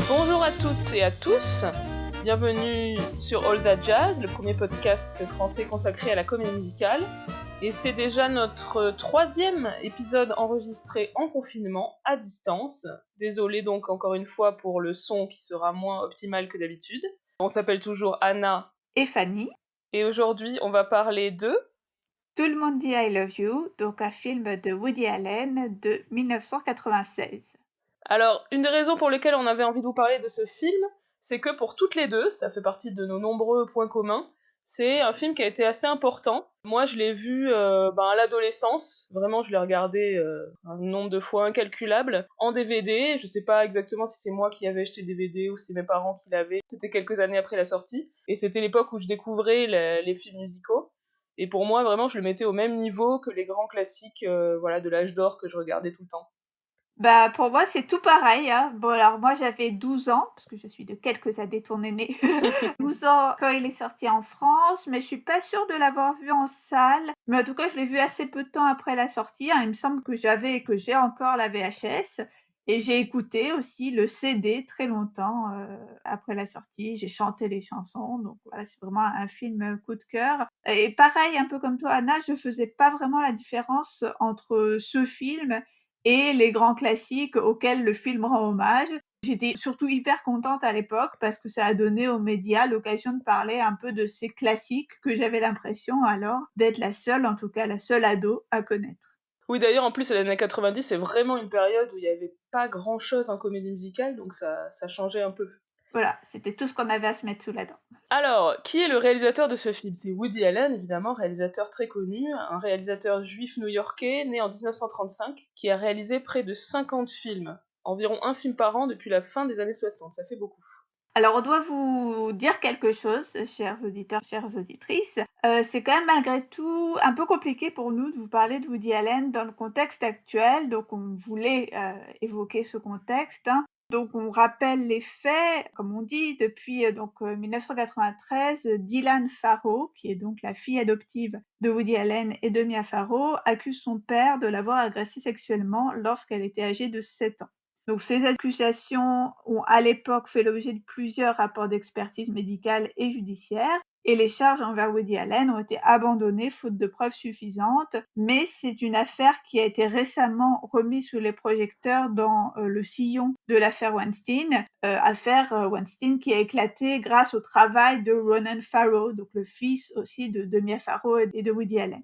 Bonjour à toutes et à tous, bienvenue sur All That Jazz, le premier podcast français consacré à la comédie musicale. Et c'est déjà notre 3e épisode enregistré en confinement, à distance. Désolé donc encore une fois pour le son qui sera moins optimal que d'habitude. On s'appelle toujours Anna et Fanny. Et aujourd'hui on va parler de... Tout le monde dit I Love You, donc un film de Woody Allen de 1996. Alors, une des raisons pour lesquelles on avait envie de vous parler de ce film, c'est que pour toutes les deux, ça fait partie de nos nombreux points communs, c'est un film qui a été assez important. Moi, je l'ai vu à l'adolescence, vraiment, je l'ai regardé un nombre de fois incalculable, en DVD. Je sais pas exactement si c'est moi qui avais acheté DVD ou si c'est mes parents qui l'avaient. C'était quelques années après la sortie, et c'était l'époque où je découvrais les films musicaux. Et pour moi, vraiment, je le mettais au même niveau que les grands classiques de l'âge d'or que je regardais tout le temps. Bah, pour moi, c'est tout pareil, hein. Bon, alors moi, j'avais 12 ans, parce que je suis de quelques années tournée-née. 12 ans quand il est sorti en France, mais je suis pas sûre de l'avoir vu en salle. Mais en tout cas, je l'ai vu assez peu de temps après la sortie, hein. Il me semble que j'avais et que j'ai encore la VHS. Et j'ai écouté aussi le CD très longtemps après la sortie. J'ai chanté les chansons, donc voilà, c'est vraiment un film coup de cœur. Et pareil, un peu comme toi, Anna, je faisais pas vraiment la différence entre ce film et les grands classiques auxquels le film rend hommage. J'étais surtout hyper contente à l'époque parce que ça a donné aux médias l'occasion de parler un peu de ces classiques que j'avais l'impression alors d'être la seule, en tout cas la seule ado à connaître. Oui, d'ailleurs, en plus, les années 90, c'est vraiment une période où il n'y avait pas grand-chose en comédie musicale, donc ça changeait un peu. Voilà, c'était tout ce qu'on avait à se mettre sous la dent. Alors, qui est le réalisateur de ce film? C'est Woody Allen, évidemment, réalisateur très connu, un réalisateur juif new-yorkais, né en 1935, qui a réalisé près de 50 films, environ un film par an depuis la fin des années 60, ça fait beaucoup. Alors, on doit vous dire quelque chose, chers auditeurs, chères auditrices. C'est quand même malgré tout un peu compliqué pour nous de vous parler de Woody Allen dans le contexte actuel, donc on voulait évoquer ce contexte, hein. Donc on rappelle les faits, comme on dit, depuis 1993, Dylan Farrow, qui est donc la fille adoptive de Woody Allen et de Mia Farrow, accuse son père de l'avoir agressée sexuellement lorsqu'elle était âgée de 7 ans. Donc ces accusations ont à l'époque fait l'objet de plusieurs rapports d'expertise médicale et judiciaire et les charges envers Woody Allen ont été abandonnées faute de preuves suffisantes, mais c'est une affaire qui a été récemment remise sous les projecteurs dans le sillon de l'affaire Weinstein, affaire Weinstein qui a éclaté grâce au travail de Ronan Farrow, donc le fils aussi de Mia Farrow et de Woody Allen.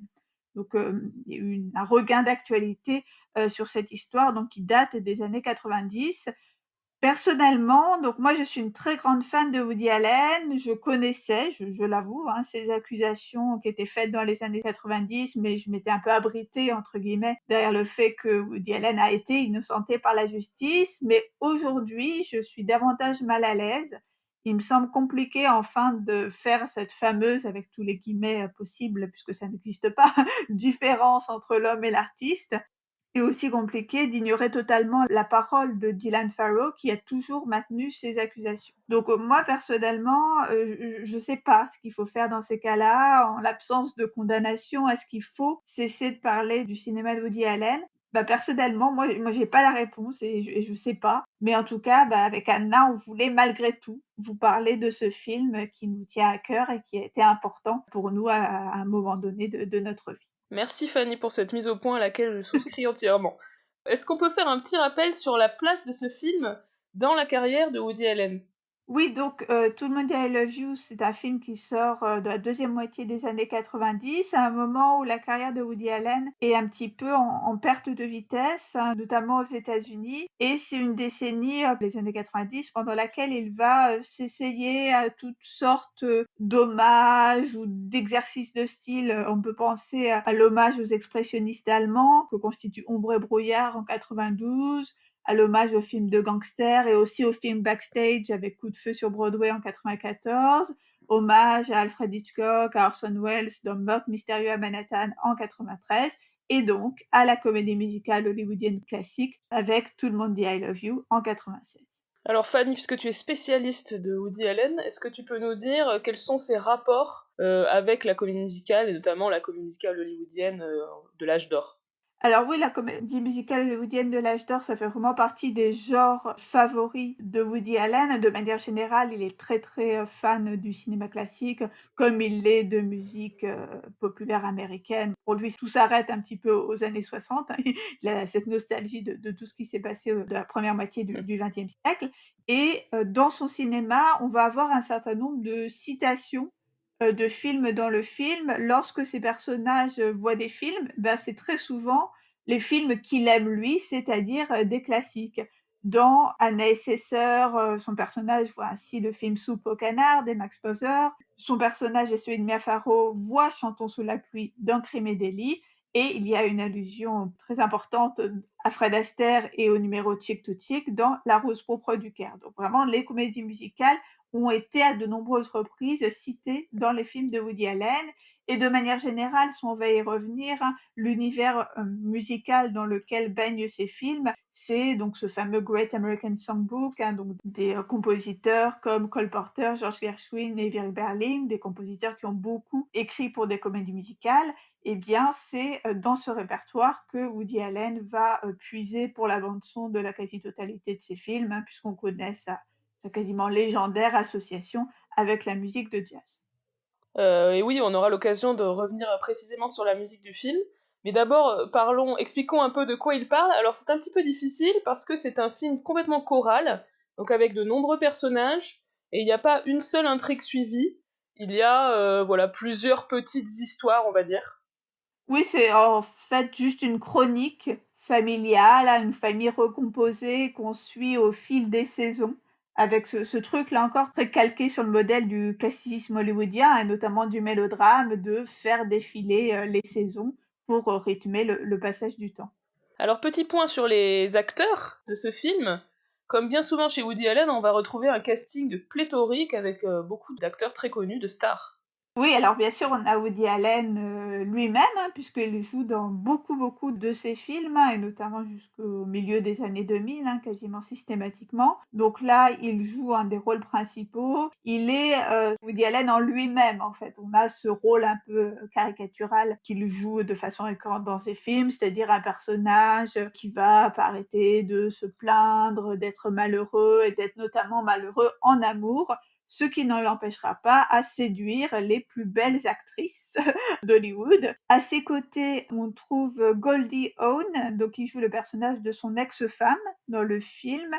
Donc il y a eu un regain d'actualité sur cette histoire donc qui date des années 90. Personnellement, donc moi je suis une très grande fan de Woody Allen. Je connaissais, je l'avoue, hein, ces accusations qui étaient faites dans les années 90, mais je m'étais un peu abritée entre guillemets derrière le fait que Woody Allen a été innocenté par la justice. Mais aujourd'hui, je suis davantage mal à l'aise. Il me semble compliqué enfin de faire cette fameuse, avec tous les guillemets possibles, puisque ça n'existe pas, différence entre l'homme et l'artiste. Et aussi compliqué d'ignorer totalement la parole de Dylan Farrow qui a toujours maintenu ces accusations. Donc moi personnellement, je sais pas ce qu'il faut faire dans ces cas-là. En l'absence de condamnation, est-ce qu'il faut cesser de parler du cinéma de Woody Allen? Bah personnellement, moi j'ai pas la réponse et je sais pas. Mais en tout cas, bah avec Anna, on voulait malgré tout vous parler de ce film qui nous tient à cœur et qui a été important pour nous à un moment donné de notre vie. Merci Fanny pour cette mise au point à laquelle je souscris entièrement. Est-ce qu'on peut faire un petit rappel sur la place de ce film dans la carrière de Woody Allen? Oui, donc Tout le monde dit I Love You, c'est un film qui sort, de la deuxième moitié des années 90, à un moment où la carrière de Woody Allen est un petit peu en perte de vitesse, hein, notamment aux États-Unis et c'est une décennie, les années 90, pendant laquelle il va, s'essayer à toutes sortes, d'hommages ou d'exercices de style. On peut penser à l'hommage aux expressionnistes allemands que constitue Ombre et brouillard en 92, à l'hommage au film de gangster et aussi au film Backstage avec Coup de feu sur Broadway en 94, hommage à Alfred Hitchcock, à Orson Welles dans Meurtre mystérieux à Manhattan en 93 et donc à la comédie musicale hollywoodienne classique avec Tout le monde dit I Love You en 96. Alors Fanny, puisque tu es spécialiste de Woody Allen, est-ce que tu peux nous dire quels sont ses rapports avec la comédie musicale, et notamment la comédie musicale hollywoodienne de l'âge d'or? Alors oui, la comédie musicale hollywoodienne de l'âge d'or, ça fait vraiment partie des genres favoris de Woody Allen. De manière générale, il est très, très, fan du cinéma classique, comme il l'est de musique, populaire américaine. Pour lui, tout s'arrête un petit peu aux années 60, hein. Il a cette nostalgie de tout ce qui s'est passé, de la première moitié du XXe siècle et dans son cinéma, on va avoir un certain nombre de citations, de films dans le film. Lorsque ces personnages, voient des films, ben, c'est très souvent les films qu'il aime lui, c'est-à-dire, des classiques. Dans Anna et ses sœurs, son personnage voit ainsi le film Soupe aux canards de Max Pother. Son personnage et celui de Mia Farrow voient Chantons sous la pluie dans Crime et délit et il y a une allusion très importante, à Fred Astaire et au numéro Chick to Chick dans La rose pourpre du Caire. Donc vraiment les comédies musicales ont été à de nombreuses reprises citées dans les films de Woody Allen et de manière générale, si on va y revenir, hein, l'univers musical dans lequel baignent ces films, c'est donc ce fameux Great American Songbook, hein, donc des compositeurs comme Cole Porter, George Gershwin et Irving Berlin, des compositeurs qui ont beaucoup écrit pour des comédies musicales. Eh bien, c'est dans ce répertoire que Woody Allen va puiser pour la bande son de la quasi-totalité de ses films, hein, puisqu'on connaît sa quasiment légendaire association avec la musique de jazz. Et oui, on aura l'occasion de revenir précisément sur la musique du film. Mais d'abord, expliquons un peu de quoi il parle. Alors c'est un petit peu difficile parce que c'est un film complètement choral, donc avec de nombreux personnages, et il n'y a pas une seule intrigue suivie. Il y a voilà plusieurs petites histoires, on va dire. Oui, c'est en fait juste une chronique familiale, hein, une famille recomposée qu'on suit au fil des saisons, avec ce truc-là encore très calqué sur le modèle du classicisme hollywoodien et notamment du mélodrame, de faire défiler, les saisons pour, rythmer le passage du temps. Alors petit point sur les acteurs de ce film. Comme bien souvent chez Woody Allen, on va retrouver un casting pléthorique avec beaucoup d'acteurs très connus, de stars. Oui, alors bien sûr, on a Woody Allen, lui-même, hein, puisqu'il joue dans beaucoup, beaucoup de ses films, hein, et notamment jusqu'au milieu des années 2000, hein, quasiment systématiquement. Donc là, il joue un des rôles principaux. Il est, Woody Allen en lui-même, en fait. On a ce rôle un peu caricatural qu'il joue de façon récurrente dans ses films, c'est-à-dire un personnage qui va pas arrêter de se plaindre, d'être malheureux et d'être notamment malheureux en amour, ce qui ne l'empêchera pas à séduire les plus belles actrices d'Hollywood. À ses côtés, on trouve Goldie Hawn, donc qui joue le personnage de son ex-femme dans le film,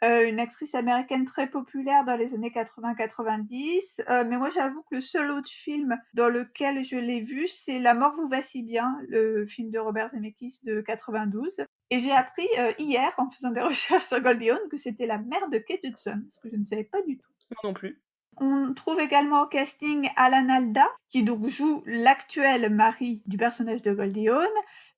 une actrice américaine très populaire dans les années 80-90. Mais moi, j'avoue que le seul autre film dans lequel je l'ai vue, c'est La mort vous va si bien, le film de Robert Zemeckis de 92. Et j'ai appris hier, en faisant des recherches sur Goldie Hawn, que c'était la mère de Kate Hudson, ce que je ne savais pas du tout. Moi non plus. On trouve également au casting Alan Alda, qui donc joue l'actuel mari du personnage de Goldie Hawn.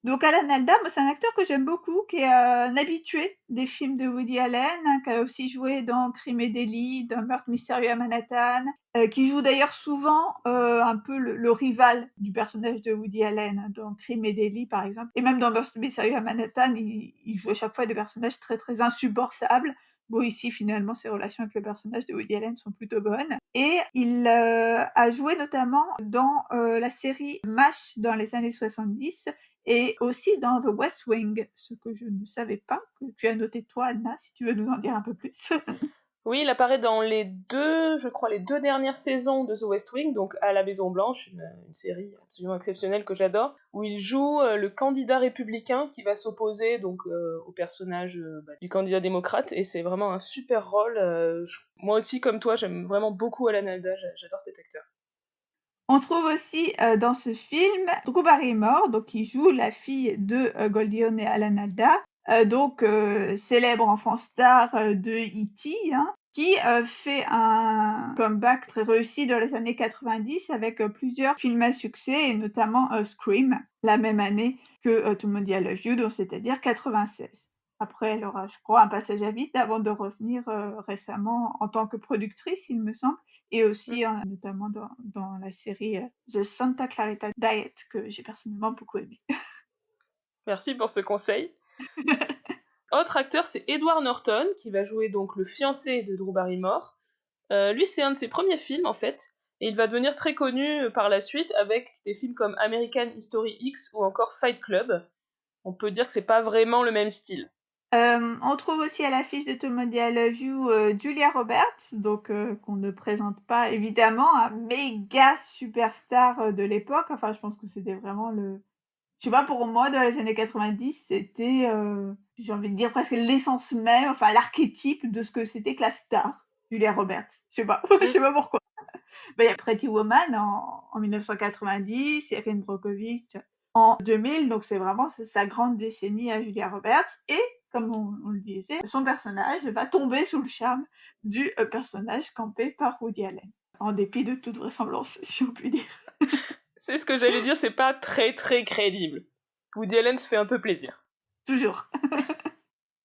Donc Alan Alda, moi c'est un acteur que j'aime beaucoup, qui est un habitué des films de Woody Allen, hein, qui a aussi joué dans Crime et délit, dans Meurtre mystérieux à Manhattan, qui joue d'ailleurs souvent un peu le rival du personnage de Woody Allen, hein, dans Crime et délit par exemple. Et même dans Meurtre mystérieux à Manhattan, il joue à chaque fois des personnages très très insupportables. Bon, ici, finalement, ses relations avec le personnage de Woody Allen sont plutôt bonnes. Et il a joué notamment dans la série MASH dans les années 70 et aussi dans The West Wing, ce que je ne savais pas, que tu as noté toi, Anna, si tu veux nous en dire un peu plus. Oui, il apparaît dans je crois, les deux dernières saisons de The West Wing, donc à la Maison Blanche, une série absolument exceptionnelle que j'adore, où il joue le candidat républicain qui va s'opposer donc au personnage du candidat démocrate, et c'est vraiment un super rôle. Moi aussi, comme toi, j'aime vraiment beaucoup Alan Alda, j'adore cet acteur. On trouve aussi dans ce film Drew Barrymore, donc qui joue la fille de Goldie Hawn et Alan Alda, donc célèbre enfant star de E.T., hein, qui fait un comeback très réussi dans les années 90 avec plusieurs films à succès et notamment Scream, la même année que Tout le monde dit I Love You, donc c'est-à-dire 96. Après, elle aura, je crois, un passage à vide avant de revenir récemment en tant que productrice, il me semble, et Mm. aussi notamment dans la série The Santa Clarita Diet, que j'ai personnellement beaucoup aimé. Merci pour ce conseil. Autre acteur, c'est Edward Norton, qui va jouer donc le fiancé de Drew Barrymore. Lui, c'est un de ses premiers films en fait, et il va devenir très connu par la suite avec des films comme American History X ou encore Fight Club. on peut dire que c'est pas vraiment le même style. On trouve aussi à l'affiche de Tout le monde dit I love you, Julia Roberts, donc qu'on ne présente pas évidemment, un méga superstar, de l'époque. Enfin, je pense que c'était vraiment le je sais pas, pour moi, dans les années 90, c'était, j'ai envie de dire presque l'essence même, enfin l'archétype de ce que c'était que la star, Julia Roberts. Je sais pas, je Mm. sais pas pourquoi. Bah, il y a Pretty Woman en 1990, Erin Brockovich en 2000, donc c'est vraiment sa grande décennie à Julia Roberts. Et comme on le disait, son personnage va tomber sous le charme du personnage campé par Woody Allen, en dépit de toute vraisemblance, si on peut dire. C'est ce que j'allais dire, c'est pas très très crédible. Woody Allen se fait un peu plaisir. Toujours.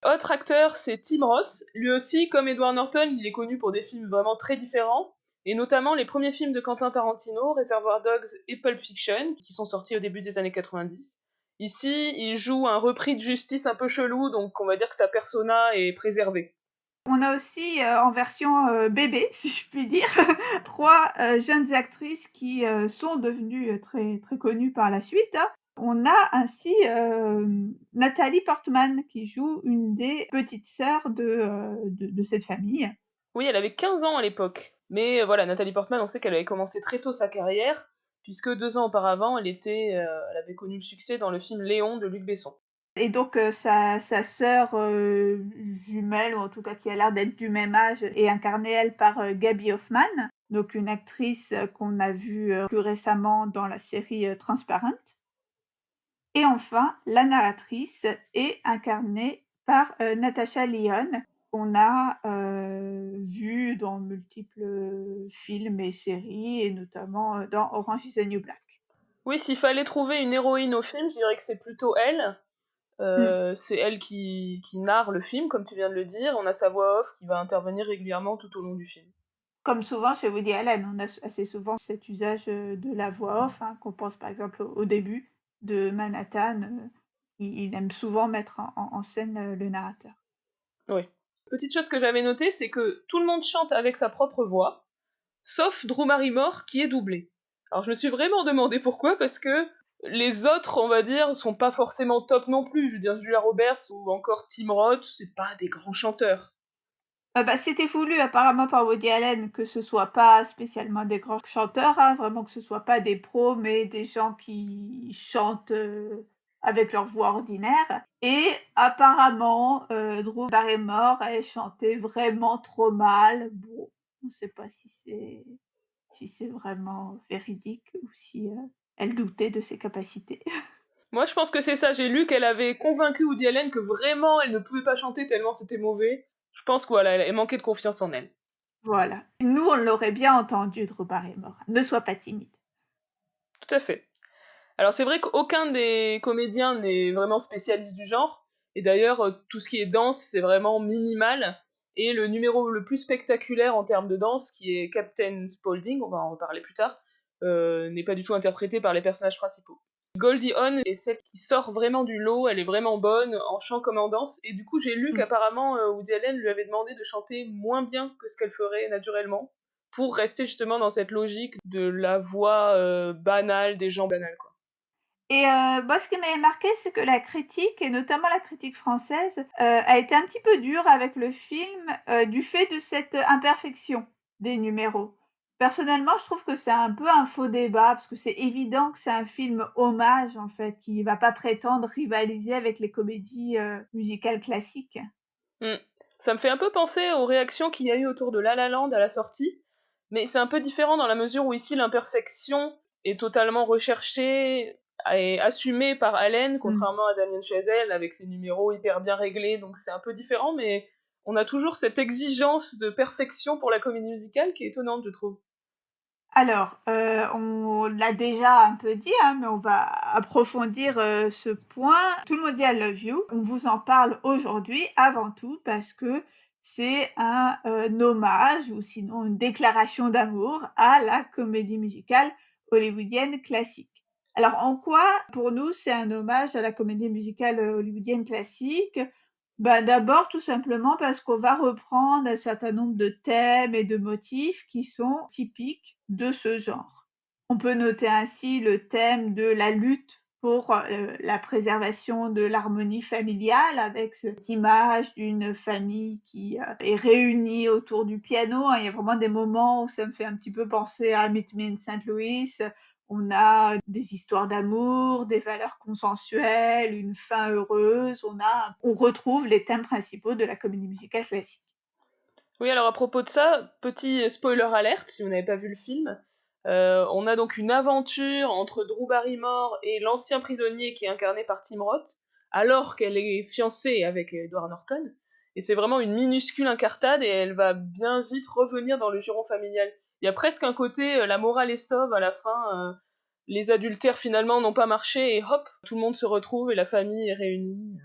Autre acteur, c'est Tim Roth. Lui aussi, comme Edward Norton, il est connu pour des films vraiment très différents, et notamment les premiers films de Quentin Tarantino, Reservoir Dogs et Pulp Fiction, qui sont sortis au début des années 90. Ici, il joue un repris de justice un peu chelou, donc on va dire que sa persona est préservée. On a aussi, en version, bébé, si je puis dire, 3 jeunes actrices qui, sont devenues, très très connues par la suite, hein. On a ainsi, Nathalie Portman qui joue une des petites sœurs de cette famille. Oui, elle avait 15 ans à l'époque, mais voilà, Nathalie Portman, on sait qu'elle avait commencé très tôt sa carrière, puisque 2 ans auparavant, elle avait connu le succès dans le film Léon de Luc Besson. Et donc, sa sœur, jumelle, ou en tout cas qui a l'air d'être du même âge, est incarnée, elle, par, Gaby Hoffmann, donc une actrice, qu'on a vue, plus récemment dans la série, Transparent. Et enfin, la narratrice est incarnée par, Natasha Lyonne, qu'on a, vue dans multiples, films et séries, et notamment, dans Orange is the New Black. Oui, s'il fallait trouver une héroïne au film, je dirais que c'est plutôt elle. Mmh. C'est elle qui narre le film, comme tu viens de le dire. On a sa voix off qui va intervenir régulièrement tout au long du film. Comme souvent chez Woody Allen, on a assez souvent cet usage, de la voix off, hein, qu'on pense par exemple au début de Manhattan, il aime souvent mettre en scène, le narrateur. Oui. Petite chose que j'avais notée, c'est que tout le monde chante avec sa propre voix, sauf Drew Barrymore qui est doublé. Alors je me suis vraiment demandé pourquoi, parce que les autres, on va dire, sont pas forcément top non plus. Je veux dire, Julia Roberts ou encore Tim Roth, c'est pas des grands chanteurs. Bah, c'était voulu apparemment par Woody Allen que ce soit pas spécialement des grands chanteurs, hein, vraiment que ce soit pas des pros, mais des gens qui chantent, avec leur voix ordinaire. Et apparemment, Drew Barrymore, elle chantait vraiment trop mal. Bon, on sait pas si c'est vraiment véridique ou si, elle doutait de ses capacités. Moi, je pense que c'est ça. J'ai lu qu'elle avait convaincu Woody Allen que vraiment elle ne pouvait pas chanter tellement c'était mauvais. Je pense que voilà, elle manquait de confiance en elle. Voilà. Nous, on l'aurait bien entendu, Drew Barrymore. Ne sois pas timide. Tout à fait. Alors c'est vrai qu'aucun des comédiens n'est vraiment spécialiste du genre, et d'ailleurs tout ce qui est danse c'est vraiment minimal, et le numéro le plus spectaculaire en termes de danse, qui est Captain Spaulding, on va en reparler plus tard, n'est pas du tout interprété par les personnages principaux. Goldie Hawn est celle qui sort vraiment du lot, elle est vraiment bonne en chant comme en danse, et du coup j'ai lu Mmh. qu'apparemment Woody Allen lui avait demandé de chanter moins bien que ce qu'elle ferait naturellement, pour rester justement dans cette logique de la voix banale des gens banals, quoi. Et moi, ce qui m'avait marqué, c'est que la critique, et notamment la critique française, a été un petit peu dure avec le film, du fait de cette imperfection des numéros. Personnellement, je trouve que c'est un peu un faux débat, parce que c'est évident que c'est un film hommage, en fait, qui va pas prétendre rivaliser avec les comédies, musicales classiques. Mmh. Ça me fait un peu penser aux réactions qu'il y a eu autour de La La Land à la sortie, mais c'est un peu différent dans la mesure où ici l'imperfection est totalement recherchée et assumée par Allen, Mmh. contrairement à Damien Chazelle avec ses numéros hyper bien réglés, donc c'est un peu différent, mais on a toujours cette exigence de perfection pour la comédie musicale qui est étonnante, je trouve. Alors, on l'a déjà un peu dit, hein, mais on va approfondir, ce point. Tout le monde dit I love you. On vous en parle aujourd'hui avant tout parce que c'est un, hommage, ou sinon une déclaration d'amour à la comédie musicale hollywoodienne classique. Alors en quoi, pour nous, c'est un hommage à la comédie musicale, hollywoodienne classique? Bah, d'abord, tout simplement parce qu'on va reprendre un certain nombre de thèmes et de motifs qui sont typiques de ce genre. On peut noter ainsi le thème de la lutte pour la préservation de l'harmonie familiale avec cette image d'une famille qui est réunie autour du piano. Il y a vraiment des moments où ça me fait un petit peu penser à Meet Me in St. Louis. On a des histoires d'amour, des valeurs consensuelles, une fin heureuse. On retrouve les thèmes principaux de la comédie musicale classique. Oui, alors à propos de ça, petit spoiler alerte, si vous n'avez pas vu le film, on a donc une aventure entre Drew Barrymore et l'ancien prisonnier qui est incarné par Tim Roth, alors qu'elle est fiancée avec Edward Norton. Et c'est vraiment une minuscule incartade et elle va bien vite revenir dans le giron familial. Il y a presque un côté la morale est sauve à la fin, les adultères finalement n'ont pas marché et hop, tout le monde se retrouve et la famille est réunie.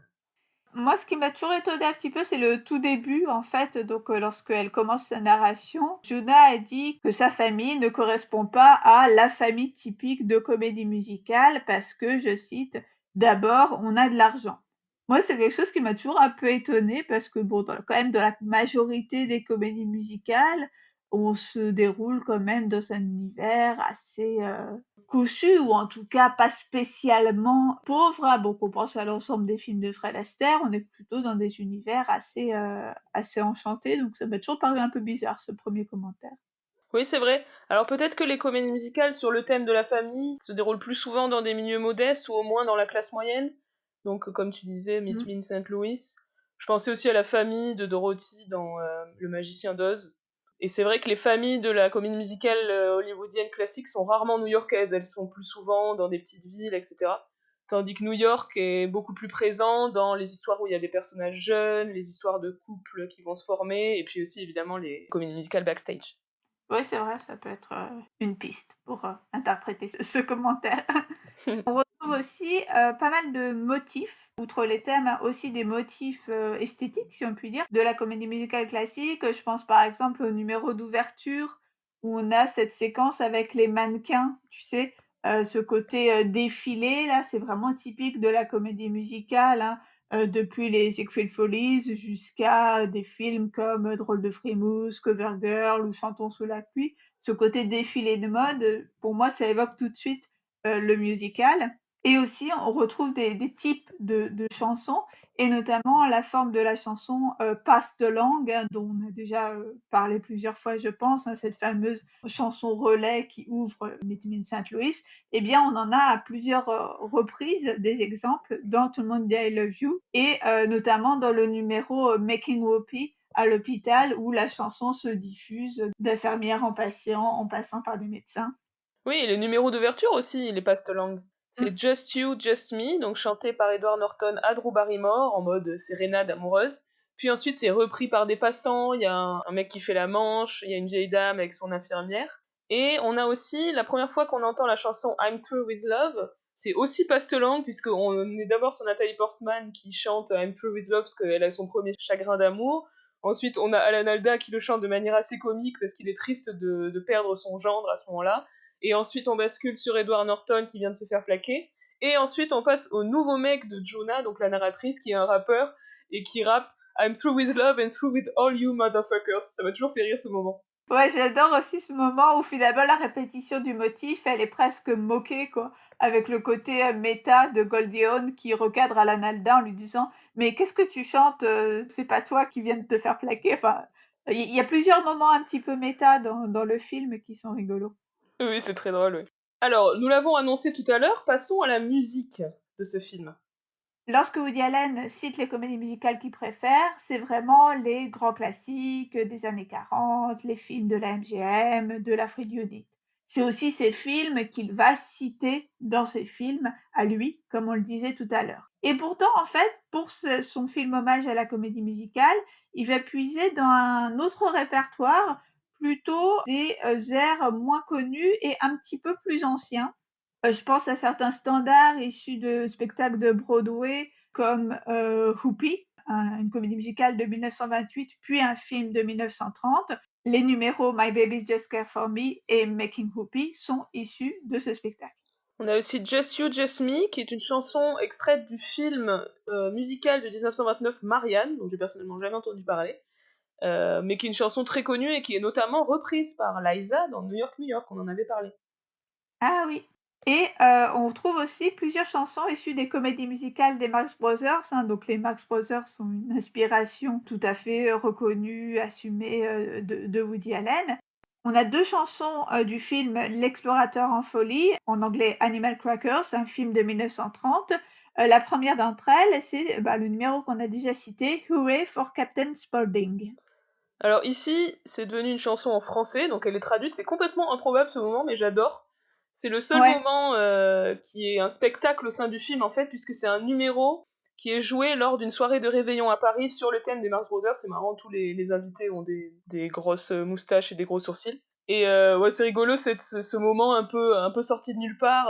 Moi, ce qui m'a toujours étonnée un petit peu, c'est le tout début, en fait. Donc, lorsqu'elle commence sa narration, Juna a dit que sa famille ne correspond pas à la famille typique de comédie musicale parce que, je cite, d'abord, on a de l'argent. Moi, c'est quelque chose qui m'a toujours un peu étonnée parce que, bon, quand même, dans la majorité des comédies musicales, on se déroule quand même dans un univers assez cousu ou en tout cas pas spécialement pauvre, hein. Donc on pense à l'ensemble des films de Fred Astaire, on est plutôt dans des univers assez enchantés, donc ça m'a toujours paru un peu bizarre ce premier commentaire. Oui, c'est vrai. Alors peut-être que les comédies musicales sur le thème de la famille se déroulent plus souvent dans des milieux modestes ou au moins dans la classe moyenne. Donc comme tu disais, Meet Mmh. Me in St. Louis. Je pensais aussi à la famille de Dorothy dans Le Magicien d'Oz. Et c'est vrai que les familles de la comédie musicale hollywoodienne classique sont rarement new-yorkaises. Elles sont plus souvent dans des petites villes, etc. Tandis que New York est beaucoup plus présent dans les histoires où il y a des personnages jeunes, les histoires de couples qui vont se former, et puis aussi évidemment les comédies musicales backstage. Ouais, c'est vrai, ça peut être, une piste pour, interpréter ce commentaire. On retrouve aussi, pas mal de motifs, outre les thèmes, hein, aussi des motifs, esthétiques, si on peut dire, de la comédie musicale classique. Je pense par exemple au numéro d'ouverture où on a cette séquence avec les mannequins, tu sais? Ce côté, défilé là, c'est vraiment typique de la comédie musicale, hein, depuis les Ziegfeld Follies jusqu'à des films comme Drôle de frimousse, Cover Girl ou Chantons sous la pluie. Ce côté défilé de mode, pour moi, ça évoque tout de suite le musical. Et aussi, on retrouve des types de chansons, et notamment la forme de la chanson passe de langue, hein, dont on a déjà parlé plusieurs fois, je pense, hein, cette fameuse chanson relais qui ouvre Meet Me in St. Louis. Eh bien, on en a à plusieurs reprises des exemples dans Tout le monde dit I love you, et notamment dans le numéro Making Whoopi à l'hôpital où la chanson se diffuse d'infirmière en patient en passant par des médecins. Oui, et les numéros d'ouverture aussi, les passe-langues. C'est Just You, Just Me, donc chanté par Edward Norton à Drew Barrymore en mode sérénade amoureuse. Puis ensuite, c'est repris par des passants. Il y a un mec qui fait la manche, il y a une vieille dame avec son infirmière. Et on a aussi, la première fois qu'on entend la chanson I'm Through With Love, c'est aussi passe-langue, puisqu'on est d'abord sur Nathalie Portman qui chante I'm Through With Love parce qu'elle a son premier chagrin d'amour. Ensuite, on a Alan Alda qui le chante de manière assez comique parce qu'il est triste de perdre son gendre à ce moment-là. Et ensuite on bascule sur Edward Norton qui vient de se faire plaquer, et ensuite on passe au nouveau mec de Jonah, donc la narratrice, qui est un rappeur, et qui rappe I'm through with love and through with all you motherfuckers. Ça m'a toujours fait rire ce moment. Ouais, j'adore aussi ce moment où finalement la répétition du motif, elle est presque moquée, quoi, avec le côté méta de Goldie Hawn qui recadre Alan Alda en lui disant: «Mais qu'est-ce que tu chantes? C'est pas toi qui viens de te faire plaquer». Enfin, il y a plusieurs moments un petit peu méta dans le film qui sont rigolos. Oui, c'est très drôle, oui. Alors, nous l'avons annoncé tout à l'heure, passons à la musique de ce film. Lorsque Woody Allen cite les comédies musicales qu'il préfère, c'est vraiment les grands classiques des années 40, les films de la MGM, de la Fried Unit. C'est aussi ces films qu'il va citer dans ses films à lui, comme on le disait tout à l'heure. Et pourtant, en fait, pour son film hommage à la comédie musicale, il va puiser dans un autre répertoire, plutôt des airs moins connus et un petit peu plus anciens. Je pense à certains standards issus de spectacles de Broadway comme, Whoopi, une comédie musicale de 1928, puis un film de 1930. Les numéros My Baby Just Care for Me et Making Whoopi sont issus de ce spectacle. On a aussi Just You, Just Me, qui est une chanson extraite du film musical de 1929 Marianne, dont j'ai personnellement jamais entendu parler, mais qui est une chanson très connue et qui est notamment reprise par Liza dans New York, New York, on en avait parlé. Ah oui. Et on retrouve aussi plusieurs chansons issues des comédies musicales des Marx Brothers, hein. Donc les Marx Brothers sont une inspiration tout à fait reconnue, assumée de Woody Allen. On a 2 chansons du film L'explorateur en folie, en anglais Animal Crackers, un film de 1930. La première d'entre elles, c'est le numéro qu'on a déjà cité, Hooray for Captain Spaulding. Alors ici, c'est devenu une chanson en français, donc elle est traduite. C'est complètement improbable ce moment, mais j'adore. C'est le seul Ouais. moment qui est un spectacle au sein du film, en fait, puisque c'est un numéro qui est joué lors d'une soirée de réveillon à Paris sur le thème des Marx Brothers. C'est marrant, tous les invités ont des grosses moustaches et des gros sourcils. Et ouais, c'est rigolo, ce moment un peu sorti de nulle part.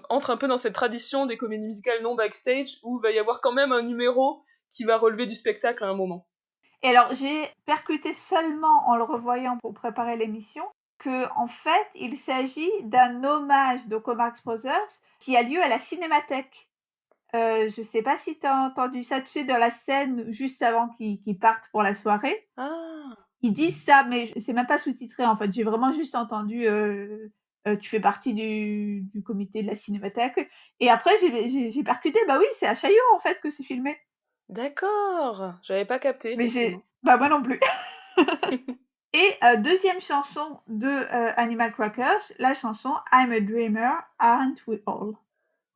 Entre un peu dans cette tradition des comédies musicales non backstage, où il va y avoir quand même un numéro qui va relever du spectacle à un moment. Et alors, j'ai percuté seulement en le revoyant pour préparer l'émission que, en fait, il s'agit d'un hommage donc aux Marx Brothers qui a lieu à la Cinémathèque. Je sais pas si tu as entendu ça, tu sais, dans la scène juste avant qu'ils partent pour la soirée. Ah, Ils disent ça, mais c'est même pas sous-titré, en fait. J'ai vraiment juste entendu, tu fais partie du comité de la Cinémathèque. Et après, j'ai percuté, bah oui, c'est à Chaillot, en fait, que c'est filmé. d'accord! J'avais pas capté, Mais effectivement. moi non plus. Et deuxième chanson de Animal Crackers, la chanson I'm a Dreamer, Aren't We All?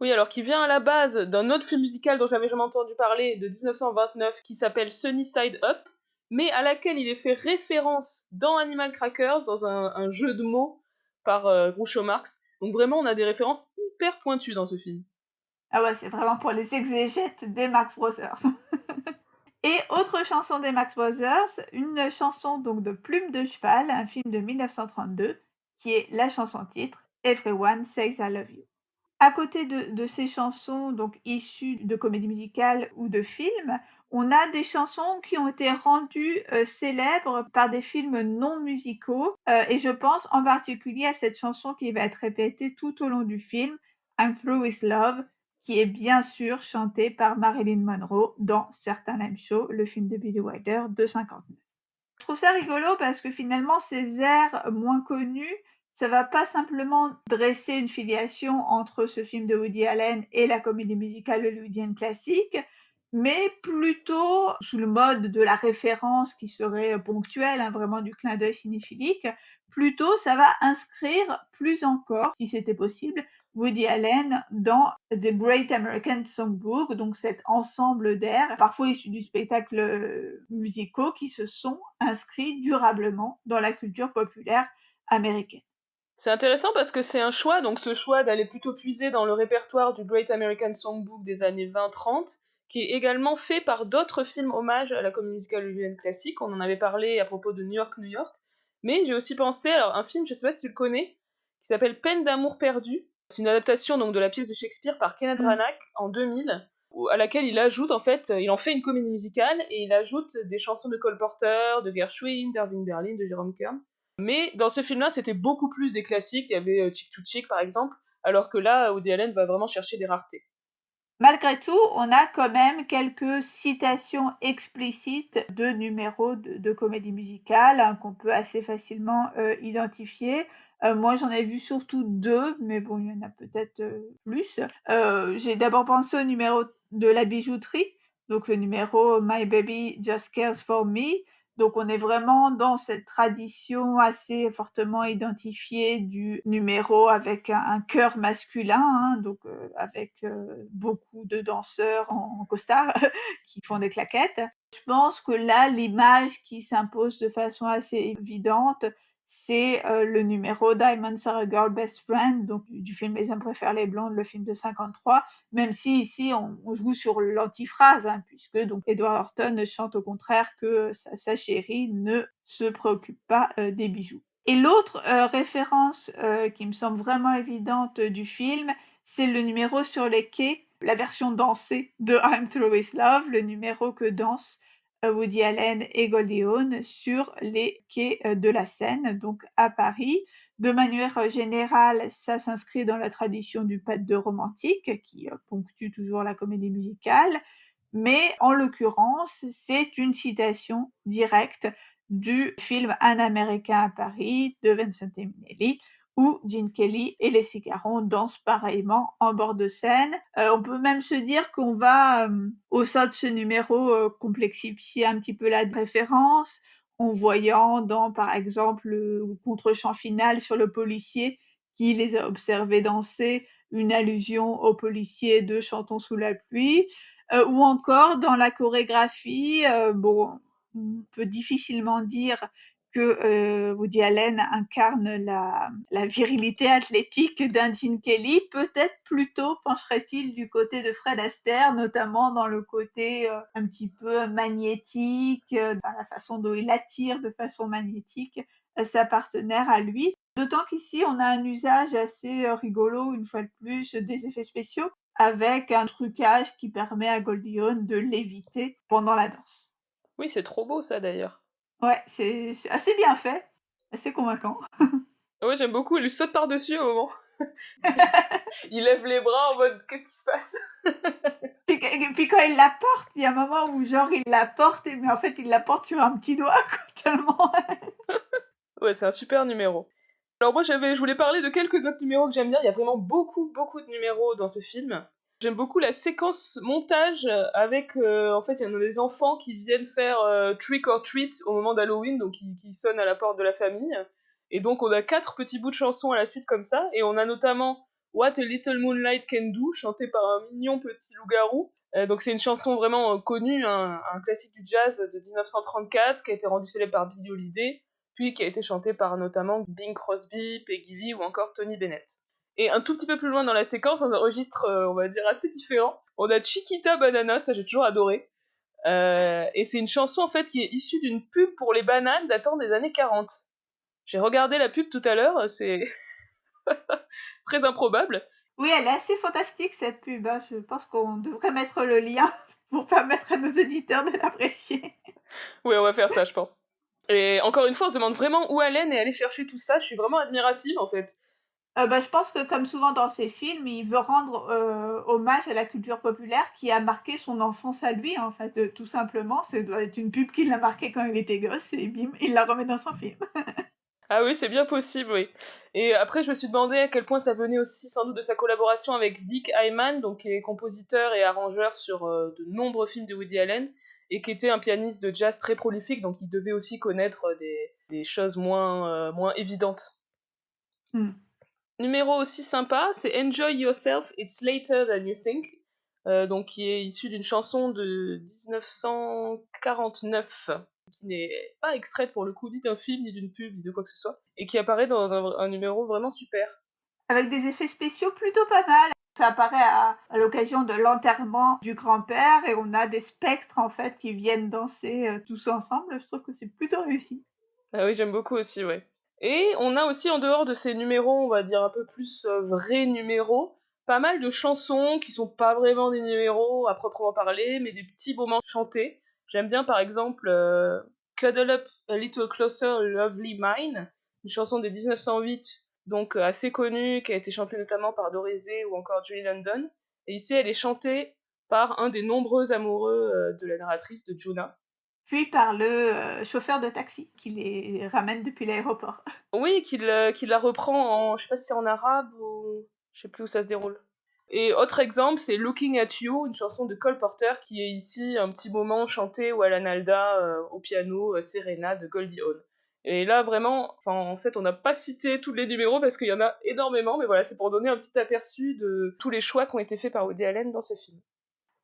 Oui, alors qui vient à la base d'un autre film musical dont j'avais jamais entendu parler, de 1929, qui s'appelle Sunny Side Up, mais à laquelle il est fait référence dans Animal Crackers, dans un jeu de mots par Groucho Marx. Donc vraiment, on a des références hyper pointues dans ce film. Ah ouais, c'est vraiment pour les exégètes des Marx Brothers. Et autre chanson des Marx Brothers, une chanson donc de Plume de Cheval, un film de 1932, qui est la chanson titre Everyone Says I Love You. À côté de ces chansons donc issues de comédies musicales ou de films, on a des chansons qui ont été rendues célèbres par des films non musicaux, et je pense en particulier à cette chanson qui va être répétée tout au long du film, I'm Through With Love, qui est bien sûr chantée par Marilyn Monroe dans Certain Lame Show, le film de Billy Wilder de 59. Je trouve ça rigolo parce que finalement ces airs moins connus, ça va pas simplement dresser une filiation entre ce film de Woody Allen et la comédie musicale hollywoodienne classique, mais plutôt sous le mode de la référence qui serait ponctuelle, hein, vraiment du clin d'œil cinéphilique, plutôt ça va inscrire plus encore, si c'était possible, Woody Allen dans The Great American Songbook, donc cet ensemble d'airs, parfois issus du spectacle musicaux, qui se sont inscrits durablement dans la culture populaire américaine. C'est intéressant parce que c'est un choix, donc ce choix d'aller plutôt puiser dans le répertoire du Great American Songbook des années 20-30, qui est également fait par d'autres films hommages à la comédie musicale hollywoodienne classique. On en avait parlé à propos de New York, New York. Mais j'ai aussi pensé, alors un film, je sais pas si tu le connais, qui s'appelle Peine d'amour perdu. C'est une adaptation donc de la pièce de Shakespeare par Kenneth Mm. Branagh en 2000, à laquelle il ajoute en fait, il en fait une comédie musicale et il ajoute des chansons de Cole Porter, de Gershwin, d'Irving Berlin, de Jerome Kern. Mais dans ce film-là, c'était beaucoup plus des classiques. Il y avait Chick to Chick, par exemple, alors que là, Woody Allen va vraiment chercher des raretés. Malgré tout, on a quand même quelques citations explicites de numéros de comédie musicale, hein, qu'on peut assez facilement identifier. Moi, j'en ai vu surtout 2, mais bon, il y en a peut-être plus. J'ai d'abord pensé au numéro de la bijouterie, donc le numéro My Baby Just Cares for Me. Donc on est vraiment dans cette tradition assez fortement identifiée du numéro avec un chœur masculin, hein, donc avec beaucoup de danseurs en costard qui font des claquettes. Je pense que là, l'image qui s'impose de façon assez évidente, c'est le numéro Diamonds Are a Girl Best Friend, donc du film Les hommes préfèrent les blondes, le film de 53, même si ici on joue sur l'antiphrase, hein, puisque donc Edward Horton chante au contraire que sa chérie ne se préoccupe pas des bijoux. Et l'autre référence qui me semble vraiment évidente du film, c'est le numéro sur les quais, la version dansée de I'm Through With Love, le numéro que dansent Woody Allen et Goldie Hawn sur les quais de la Seine, donc à Paris. De manière générale, ça s'inscrit dans la tradition du pas de deux romantique qui ponctue toujours la comédie musicale, mais en l'occurrence, c'est une citation directe du film Un Américain à Paris de Vincente Minnelli, où Gene Kelly et les Caron dansent pareillement en bord de scène. On peut même se dire qu'on va, au sein de ce numéro, complexifier un petit peu la référence, en voyant dans, par exemple, le contre-champ final sur le policier qui les a observés danser, une allusion au policier de Chantons sous la pluie, ou encore dans la chorégraphie, bon, on peut difficilement dire que Woody Allen incarne la virilité athlétique d'un Gene Kelly. Peut-être plutôt pencherait-il du côté de Fred Astaire, notamment dans le côté un petit peu magnétique, dans la façon dont il attire de façon magnétique sa partenaire à lui. D'autant qu'ici, on a un usage assez rigolo, une fois de plus, des effets spéciaux, avec un trucage qui permet à Goldie Hawn de léviter pendant la danse. Oui, c'est trop beau ça d'ailleurs. Ouais, c'est assez bien fait, assez convaincant. Ouais, j'aime beaucoup, il lui saute par-dessus au moment. Il lève les bras en mode qu'est-ce qui se passe? Puis quand il la porte, il y a un moment où genre il la porte, mais en fait il la porte sur un petit doigt, quoi, tellement. Ouais, c'est un super numéro. Alors moi je voulais parler de quelques autres numéros que j'aime bien, il y a vraiment beaucoup de numéros dans ce film. J'aime beaucoup la séquence montage avec, en fait, il y en a des enfants qui viennent faire trick or treat au moment d'Halloween, donc qui sonnent à la porte de la famille. Et donc on a 4 petits bouts de chansons à la suite comme ça, et on a notamment What a Little Moonlight Can Do, chanté par un mignon petit loup-garou. Donc c'est une chanson vraiment connue, un classique du jazz de 1934, qui a été rendu célèbre par Billie Holiday, puis qui a été chantée par notamment Bing Crosby, Peggy Lee ou encore Tony Bennett. Et un tout petit peu plus loin dans la séquence, dans un registre, on va dire, assez différent, on a Chiquita Banana, ça j'ai toujours adoré. Et c'est une chanson en fait qui est issue d'une pub pour les bananes datant des années 40. J'ai regardé la pub tout à l'heure, c'est très improbable. Oui, elle est assez fantastique cette pub, hein. Je pense qu'on devrait mettre le lien pour permettre à nos éditeurs de l'apprécier. Ouais, on va faire ça, je pense. Et encore une fois, on se demande vraiment où Allen est allé chercher tout ça. Je suis vraiment admirative en fait. Je pense que comme souvent dans ses films, il veut rendre hommage à la culture populaire qui a marqué son enfance à lui, en fait, tout simplement. Ça doit être une pub qui l'a marqué quand il était gosse et bim, il la remet dans son film. Ah oui, c'est bien possible, oui. Et après, je me suis demandé à quel point ça venait aussi sans doute de sa collaboration avec Dick Hyman, donc qui est compositeur et arrangeur sur de nombreux films de Woody Allen, et qui était un pianiste de jazz très prolifique, donc il devait aussi connaître des choses moins évidentes. Hmm. Numéro aussi sympa, c'est Enjoy Yourself, It's Later Than You Think, donc qui est issu d'une chanson de 1949, qui n'est pas extraite pour le coup ni d'un film, ni d'une pub, ni de quoi que ce soit, et qui apparaît dans un numéro vraiment super. Avec des effets spéciaux plutôt pas mal. Ça apparaît à l'occasion de l'enterrement du grand-père et on a des spectres en fait qui viennent danser tous ensemble. Je trouve que c'est plutôt réussi. Ah oui, j'aime beaucoup aussi, ouais. Et on a aussi, en dehors de ces numéros, on va dire un peu plus vrais numéros, pas mal de chansons qui sont pas vraiment des numéros à proprement parler, mais des petits moments chantés. J'aime bien par exemple Cuddle Up a Little Closer, Lovely Mine, une chanson de 1908, donc assez connue, qui a été chantée notamment par Doris Day ou encore Julie London. Et ici, elle est chantée par un des nombreux amoureux de la narratrice, de Jonah. Puis par le chauffeur de taxi qui les ramène depuis l'aéroport. Oui, qu'il la reprend en, je sais pas si c'est en arabe ou, je sais plus où ça se déroule. Et autre exemple, c'est Looking at You, une chanson de Cole Porter qui est ici un petit moment chanté ou à la nalda au piano, Serena de Goldie Hawn. Et là vraiment, enfin en fait on n'a pas cité tous les numéros parce qu'il y en a énormément, mais voilà, c'est pour donner un petit aperçu de tous les choix qui ont été faits par Woody Allen dans ce film.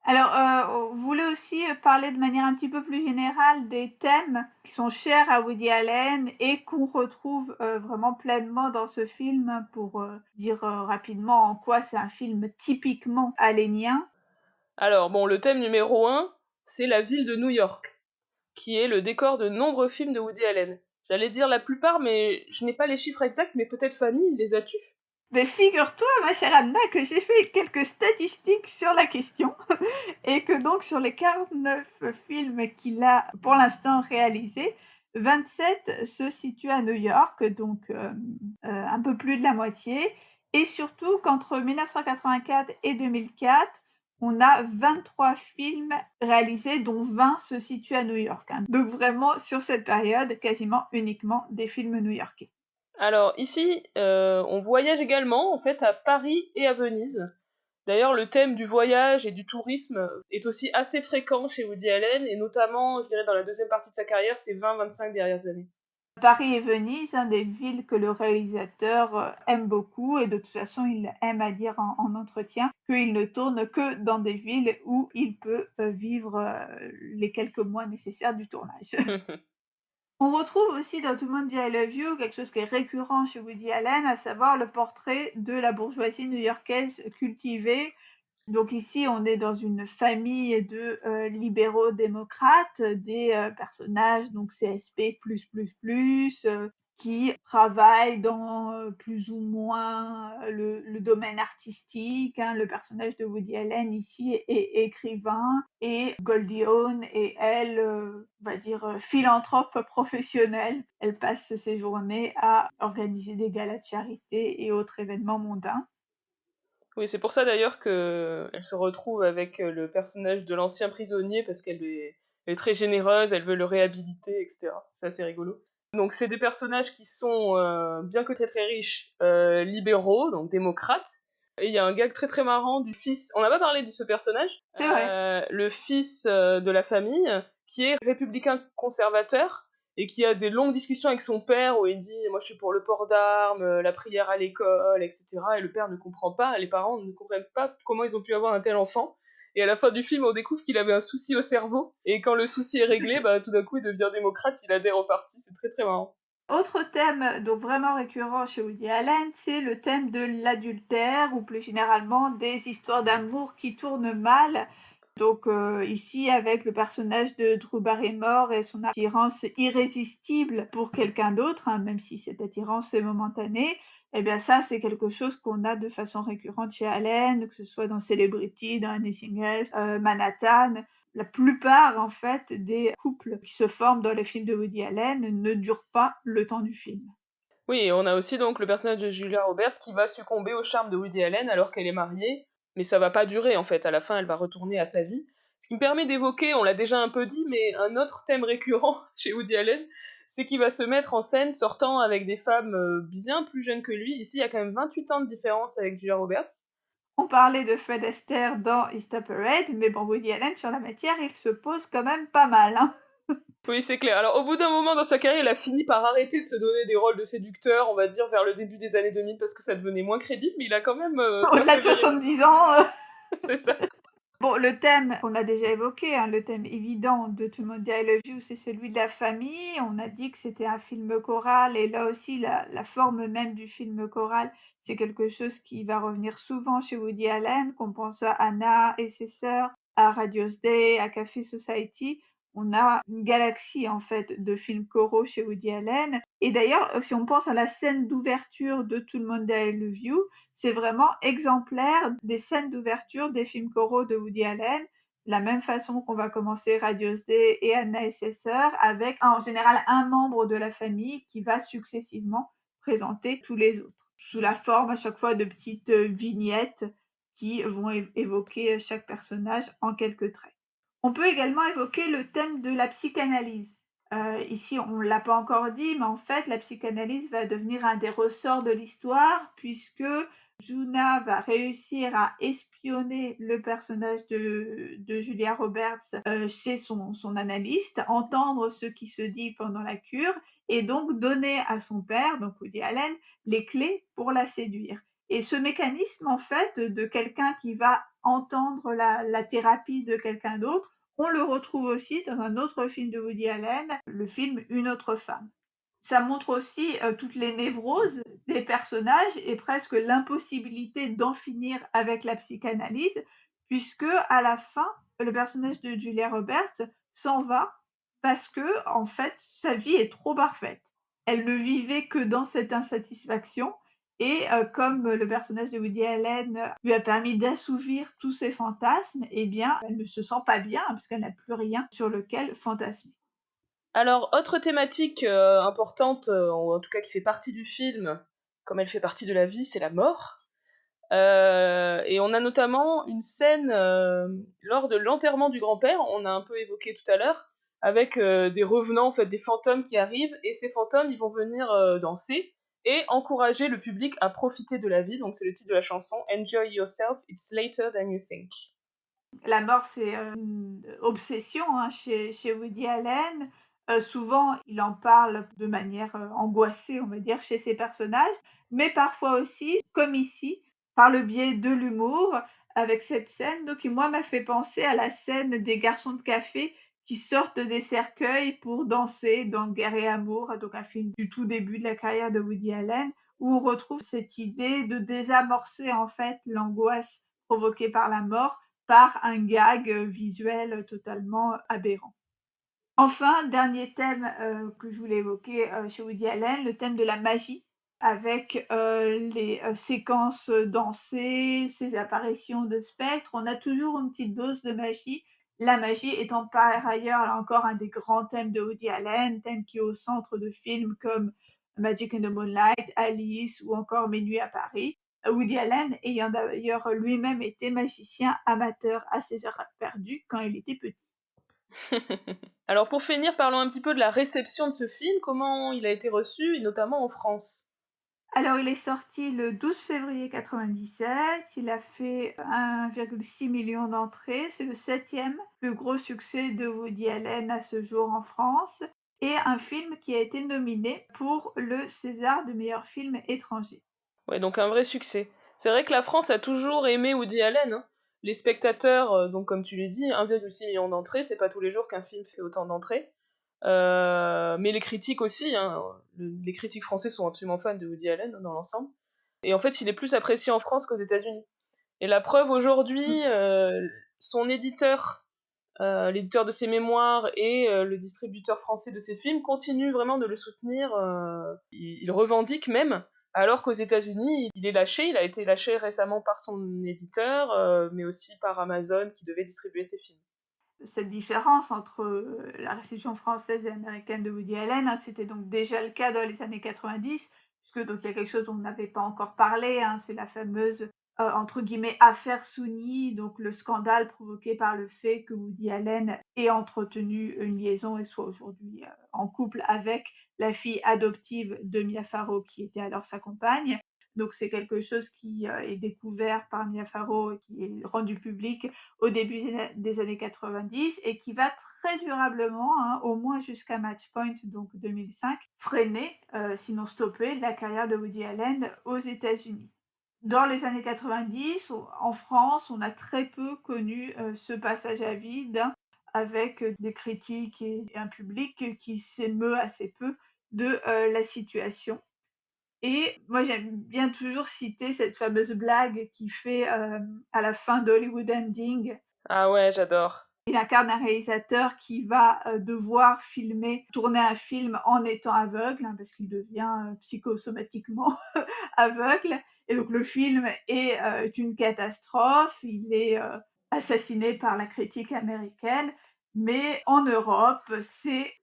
Alors, on voulait aussi parler de manière un petit peu plus générale des thèmes qui sont chers à Woody Allen et qu'on retrouve vraiment pleinement dans ce film pour dire rapidement en quoi c'est un film typiquement allénien. Alors bon, le thème numéro un, c'est la ville de New York, qui est le décor de nombreux films de Woody Allen. J'allais dire la plupart, mais je n'ai pas les chiffres exacts, mais peut-être Fanny, les as-tu? Mais figure-toi, ma chère Anna, que j'ai fait quelques statistiques sur la question et que donc sur les 49 films qu'il a pour l'instant réalisés, 27 se situent à New York, donc un peu plus de la moitié. Et surtout qu'entre 1984 et 2004, on a 23 films réalisés, dont 20 se situent à New York, hein. Donc vraiment, sur cette période, quasiment uniquement des films new-yorkais. Alors ici, on voyage également en fait à Paris et à Venise. D'ailleurs, le thème du voyage et du tourisme est aussi assez fréquent chez Woody Allen, et notamment, je dirais, dans la deuxième partie de sa carrière, ces 20-25 dernières années. Paris et Venise, des villes que le réalisateur aime beaucoup et de toute façon il aime à dire en entretien qu'il ne tourne que dans des villes où il peut vivre les quelques mois nécessaires du tournage. On retrouve aussi dans Tout le monde dit I love you quelque chose qui est récurrent chez Woody Allen, à savoir le portrait de la bourgeoisie new-yorkaise cultivée. Donc ici, on est dans une famille de libéraux démocrates, des personnages donc CSP+++, qui travaillent dans plus ou moins le domaine artistique. Le personnage de Woody Allen ici est écrivain et Goldie Hawn est elle, on va dire, philanthrope professionnelle. Elle passe ses journées à organiser des galas de charité et autres événements mondains. Oui, c'est pour ça d'ailleurs qu'elle se retrouve avec le personnage de l'ancien prisonnier, parce elle est très généreuse, elle veut le réhabiliter, etc. C'est assez rigolo. Donc c'est des personnages qui sont, bien que très très riches, libéraux, donc démocrates. Et il y a un gag très très marrant du fils, on n'a pas parlé de ce personnage, C'est vrai. le fils de la famille, qui est républicain conservateur, et qui a des longues discussions avec son père où il dit moi je suis pour le port d'armes, la prière à l'école, etc. Et le père ne comprend pas, les parents ne comprennent pas comment ils ont pu avoir un tel enfant. Et à la fin du film, on découvre qu'il avait un souci au cerveau, et quand le souci est réglé, bah tout d'un coup il devient démocrate, il adhère au parti, c'est très très marrant. Autre thème donc vraiment récurrent chez Woody Allen, c'est le thème de l'adultère ou plus généralement des histoires d'amour qui tournent mal. Donc ici avec le personnage de Drew Barrymore et son attirance irrésistible pour quelqu'un d'autre, même si cette attirance est momentanée, eh bien ça c'est quelque chose qu'on a de façon récurrente chez Allen, que ce soit dans Celebrity, dans Anything Else, Manhattan. La plupart, en fait, des couples qui se forment dans les films de Woody Allen ne durent pas le temps du film. Oui, et on a aussi donc le personnage de Julia Roberts qui va succomber au charme de Woody Allen alors qu'elle est mariée, mais ça va pas durer en fait, à la fin elle va retourner à sa vie. Ce qui me permet d'évoquer, on l'a déjà un peu dit, mais un autre thème récurrent chez Woody Allen, c'est qu'il va se mettre en scène sortant avec des femmes bien plus jeunes que lui. Ici, il y a quand même 28 ans de différence avec Julia Roberts. On parlait de Fred Astaire dans Easter Parade, mais bon, Woody Allen, sur la matière, il se pose quand même pas mal. Oui, c'est clair. Alors, au bout d'un moment dans sa carrière, il a fini par arrêter de se donner des rôles de séducteur, on va dire, vers le début des années 2000, parce que ça devenait moins crédible, mais il a quand même Au-delà de persévéré. 70 ans. C'est ça. Bon, le thème qu'on a déjà évoqué, le thème évident de Tout le monde dit I love you, c'est celui de la famille. On a dit que c'était un film choral et là aussi, la forme même du film choral, c'est quelque chose qui va revenir souvent chez Woody Allen, qu'on pense à Anna et ses sœurs, à Radio's Day, à Café Society. On a une galaxie en fait de films choraux chez Woody Allen. Et d'ailleurs, si on pense à la scène d'ouverture de Tout le monde dit I love you, c'est vraiment exemplaire des scènes d'ouverture des films choraux de Woody Allen, de la même façon qu'on va commencer Radio's Day et Anna et ses sœurs, avec en général un membre de la famille qui va successivement présenter tous les autres, sous la forme à chaque fois de petites vignettes qui vont évoquer chaque personnage en quelques traits. On peut également évoquer le thème de la psychanalyse. Ici, on ne l'a pas encore dit, mais en fait, la psychanalyse va devenir un des ressorts de l'histoire, puisque Juna va réussir à espionner le personnage de Julia Roberts chez son analyste, entendre ce qui se dit pendant la cure, et donc donner à son père, donc Woody Allen, les clés pour la séduire. Et ce mécanisme, en fait, de quelqu'un qui va entendre la thérapie de quelqu'un d'autre, on le retrouve aussi dans un autre film de Woody Allen, le film Une autre femme. Ça montre aussi toutes les névroses des personnages et presque l'impossibilité d'en finir avec la psychanalyse, puisque à la fin, le personnage de Julia Roberts s'en va parce que, en fait, sa vie est trop parfaite. Elle ne vivait que dans cette insatisfaction et comme le personnage de Woody Allen lui a permis d'assouvir tous ses fantasmes, eh bien, elle ne se sent pas bien parce qu'elle n'a plus rien sur lequel fantasmer. Alors, autre thématique importante, ou en tout cas qui fait partie du film, comme elle fait partie de la vie, c'est la mort. Et on a notamment une scène lors de l'enterrement du grand-père, on a un peu évoqué tout à l'heure, avec des revenants, en fait, des fantômes qui arrivent, et ces fantômes, ils vont venir danser, et encourager le public à profiter de la vie. Donc c'est le titre de la chanson, Enjoy yourself, it's later than you think. La mort, c'est une obsession hein, chez Woody Allen. Souvent, il en parle de manière angoissée, on va dire, chez ses personnages, mais parfois aussi, comme ici, par le biais de l'humour, avec cette scène donc, qui, moi, m'a fait penser à la scène des garçons de café qui sortent des cercueils pour danser dans Guerre et amour, donc un film du tout début de la carrière de Woody Allen, où on retrouve cette idée de désamorcer en fait l'angoisse provoquée par la mort par un gag visuel totalement aberrant. Enfin, dernier thème que je voulais évoquer chez Woody Allen, le thème de la magie, avec les séquences dansées, ces apparitions de spectres. On a toujours une petite dose de magie. La magie étant par ailleurs, là encore, un des grands thèmes de Woody Allen, thème qui est au centre de films comme Magic in the Moonlight, Alice ou encore Mes nuits à Paris. Woody Allen ayant d'ailleurs lui-même été magicien amateur à ses heures perdues quand il était petit. Alors pour finir, parlons un petit peu de la réception de ce film, comment il a été reçu, et notamment en France. Alors il est sorti le 12 février 97, il a fait 1,6 million d'entrées, c'est le 7e plus gros succès de Woody Allen à ce jour en France, et un film qui a été nominé pour le César de meilleur film étranger. Ouais, donc un vrai succès. C'est vrai que la France a toujours aimé Woody Allen, hein. Les spectateurs, donc comme tu l'as dit, 1,6 million d'entrées, c'est pas tous les jours qu'un film fait autant d'entrées. Mais les critiques aussi, hein. Les critiques français sont absolument fans de Woody Allen dans l'ensemble. Et en fait, il est plus apprécié en France qu'aux États-Unis. Et la preuve aujourd'hui, son éditeur, l'éditeur de ses mémoires et le distributeur français de ses films continuent vraiment de le soutenir. Il revendique même, alors qu'aux États-Unis, il est lâché. Il a été lâché récemment par son éditeur, mais aussi par Amazon qui devait distribuer ses films. Cette différence entre la réception française et américaine de Woody Allen, hein, c'était donc déjà le cas dans les années 90, puisque donc il y a quelque chose dont on n'avait pas encore parlé, hein, c'est la fameuse entre guillemets affaire Souni, donc le scandale provoqué par le fait que Woody Allen ait entretenu une liaison et soit aujourd'hui en couple avec la fille adoptive de Mia Farrow qui était alors sa compagne. Donc c'est quelque chose qui est découvert par Mia Farrow et qui est rendu public au début des années 90 et qui va très durablement, hein, au moins jusqu'à Matchpoint, donc 2005, freiner, sinon stopper, la carrière de Woody Allen aux États-Unis. Dans les années 90, en France, on a très peu connu ce passage à vide avec des critiques et un public qui s'émeut assez peu de la situation. Et moi, j'aime bien toujours citer cette fameuse blague qu'il fait à la fin d'Hollywood Ending. Ah ouais, j'adore. Il incarne un réalisateur qui va devoir tourner un film en étant aveugle, hein, parce qu'il devient psychosomatiquement aveugle. Et donc le film est une catastrophe. Il est assassiné par la critique américaine. Mais en Europe,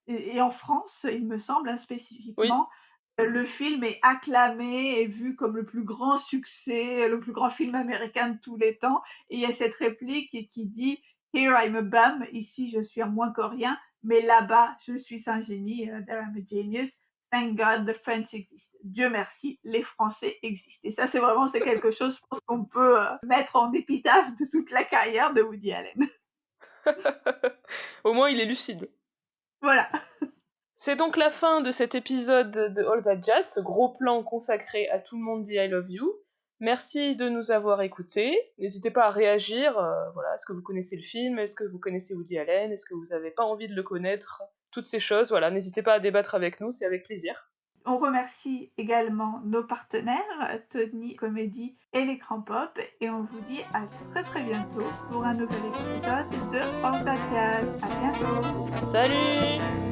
et en France, il me semble, hein, Oui, spécifiquement, le film est acclamé et vu comme le plus grand succès, le plus grand film américain de tous les temps. Et il y a cette réplique qui dit Here I'm a bum, ici je suis un moins que rien, mais là-bas je suis un génie, there I'm a genius. Thank God the French exist. Dieu merci, les Français existent. Et ça, c'est quelque chose, je pense qu'on peut mettre en épitaphe de toute la carrière de Woody Allen. au moins il est lucide. Voilà. C'est donc la fin de cet épisode de All That Jazz, ce gros plan consacré à Tout le monde dit I love you. Merci de nous avoir écoutés. N'hésitez pas à réagir. Voilà, est-ce que vous connaissez le film? Est-ce que vous connaissez Woody Allen? Est-ce que vous n'avez pas envie de le connaître? Toutes ces choses, voilà, n'hésitez pas à débattre avec nous, c'est avec plaisir. On remercie également nos partenaires, Tony Comédie et l'Écran Pop, et on vous dit à très très bientôt pour un nouvel épisode de All That Jazz. À bientôt. Salut!